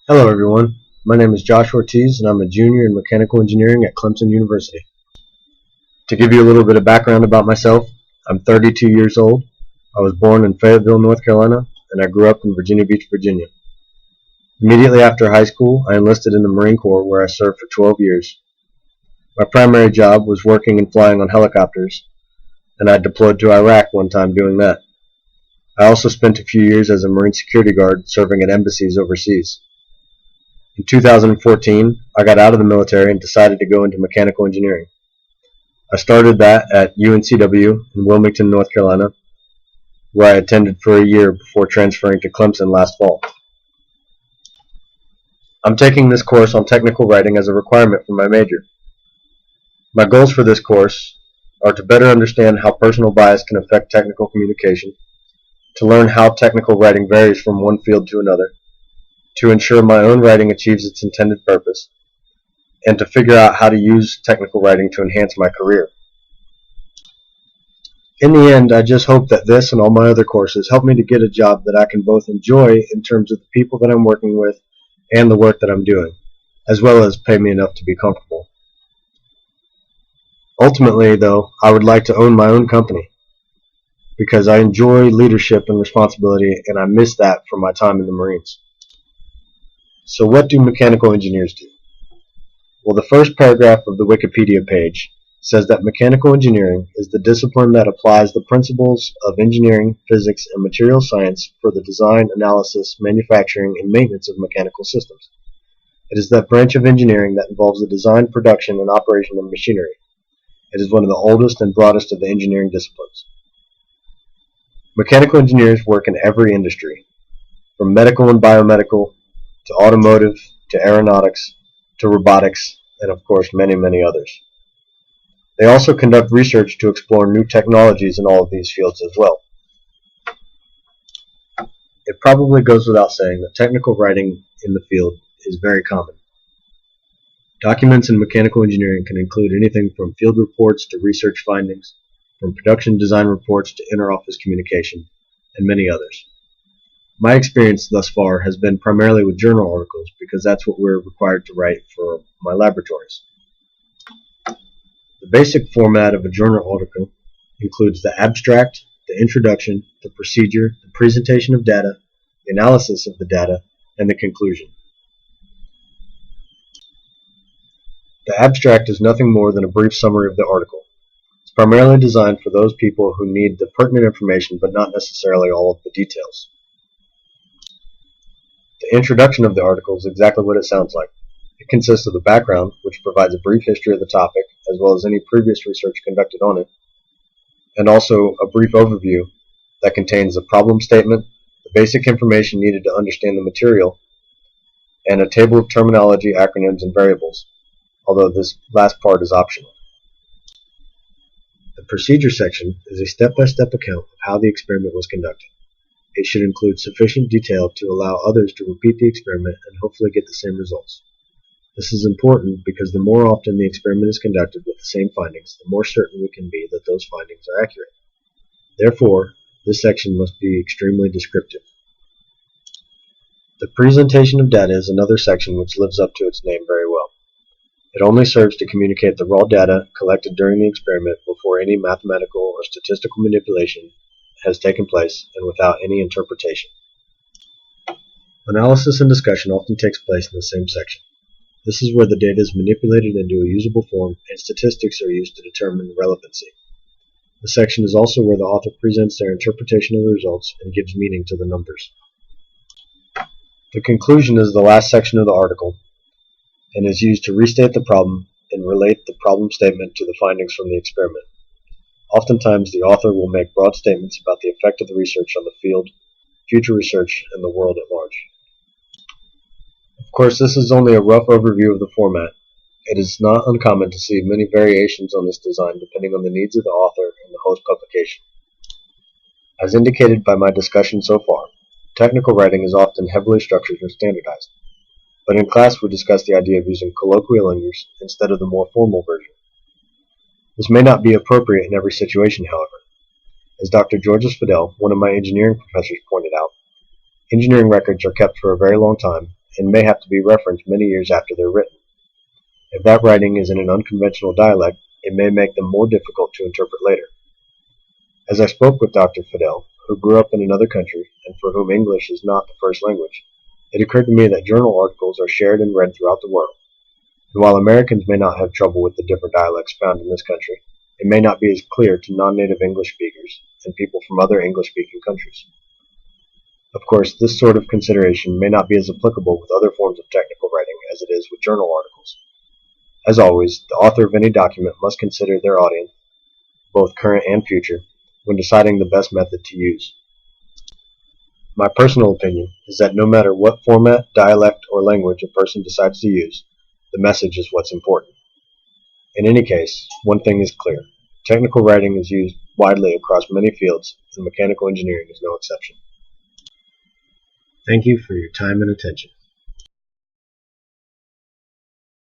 Hello everyone, my name is Josh Ortiz and I'm a junior in mechanical engineering at Clemson University. To give you a little bit of background about myself, I'm 32 years old. I was born in Fayetteville, North Carolina, and I grew up in Virginia Beach, Virginia. Immediately after high school, I enlisted in the Marine Corps where I served for 12 years. My primary job was working and flying on helicopters, and I deployed to Iraq one time doing that. I also spent a few years as a Marine security guard serving at embassies overseas. In 2014, I got out of the military and decided to go into mechanical engineering. I started that at UNCW in Wilmington, North Carolina, where I attended for a year before transferring to Clemson last fall. I'm taking this course on technical writing as a requirement for my major. My goals for this course are to better understand how personal bias can affect technical communication, to learn how technical writing varies from one field to another, to ensure my own writing achieves its intended purpose, and to figure out how to use technical writing to enhance my career. In the end, I just hope that this and all my other courses help me to get a job that I can both enjoy in terms of the people that I'm working with and the work that I'm doing, as well as pay me enough to be comfortable. Ultimately, though, I would like to own my own company because I enjoy leadership and responsibility, and I miss that from my time in the Marines. So what do mechanical engineers do? Well, the first paragraph of the Wikipedia page says that mechanical engineering is the discipline that applies the principles of engineering, physics, and material science for the design, analysis, manufacturing, and maintenance of mechanical systems. It is that branch of engineering that involves the design, production, and operation of machinery. It is one of the oldest and broadest of the engineering disciplines. Mechanical engineers work in every industry, from medical and biomedical, to automotive, to aeronautics, to robotics, and of course many, many others. They also conduct research to explore new technologies in all of these fields as well. It probably goes without saying that technical writing in the field is very common. Documents in mechanical engineering can include anything from field reports to research findings, from production design reports to inter-office communication, and many others. My experience thus far has been primarily with journal articles because that's what we're required to write for my laboratories. The basic format of a journal article includes the abstract, the introduction, the procedure, the presentation of data, the analysis of the data, and the conclusion. The abstract is nothing more than a brief summary of the article. It's primarily designed for those people who need the pertinent information but not necessarily all of the details. The introduction of the article is exactly what it sounds like. It consists of the background, which provides a brief history of the topic, as well as any previous research conducted on it, and also a brief overview that contains a problem statement, the basic information needed to understand the material, and a table of terminology, acronyms, and variables, although this last part is optional. The procedure section is a step-by-step account of how the experiment was conducted. It should include sufficient detail to allow others to repeat the experiment and hopefully get the same results. This is important because the more often the experiment is conducted with the same findings, the more certain we can be that those findings are accurate. Therefore, this section must be extremely descriptive. The presentation of data is another section which lives up to its name very well. It only serves to communicate the raw data collected during the experiment before any mathematical or statistical manipulation has taken place and without any interpretation. Analysis and discussion often takes place in the same section. This is where the data is manipulated into a usable form and statistics are used to determine relevancy. The section is also where the author presents their interpretation of the results and gives meaning to the numbers. The conclusion is the last section of the article and is used to restate the problem and relate the problem statement to the findings from the experiment. Oftentimes, the author will make broad statements about the effect of the research on the field, future research, and the world at large. Of course, this is only a rough overview of the format. It is not uncommon to see many variations on this design depending on the needs of the author and the host publication. As indicated by my discussion so far, technical writing is often heavily structured and standardized. But in class we discussed the idea of using colloquial English instead of the more formal version. This may not be appropriate in every situation, however. As Dr. Georges Fidel, one of my engineering professors, pointed out, engineering records are kept for a very long time, and may have to be referenced many years after they're written. If that writing is in an unconventional dialect, it may make them more difficult to interpret later. As I spoke with Dr. Fidel, who grew up in another country and for whom English is not the first language, it occurred to me that journal articles are shared and read throughout the world. And while Americans may not have trouble with the different dialects found in this country, it may not be as clear to non-native English speakers and people from other English-speaking countries. Of course, this sort of consideration may not be as applicable with other forms of technical writing as it is with journal articles. As always, the author of any document must consider their audience, both current and future, when deciding the best method to use. My personal opinion is that no matter what format, dialect, or language a person decides to use, the message is what's important. In any case, one thing is clear. Technical writing is used widely across many fields, and mechanical engineering is no exception. Thank you for your time and attention.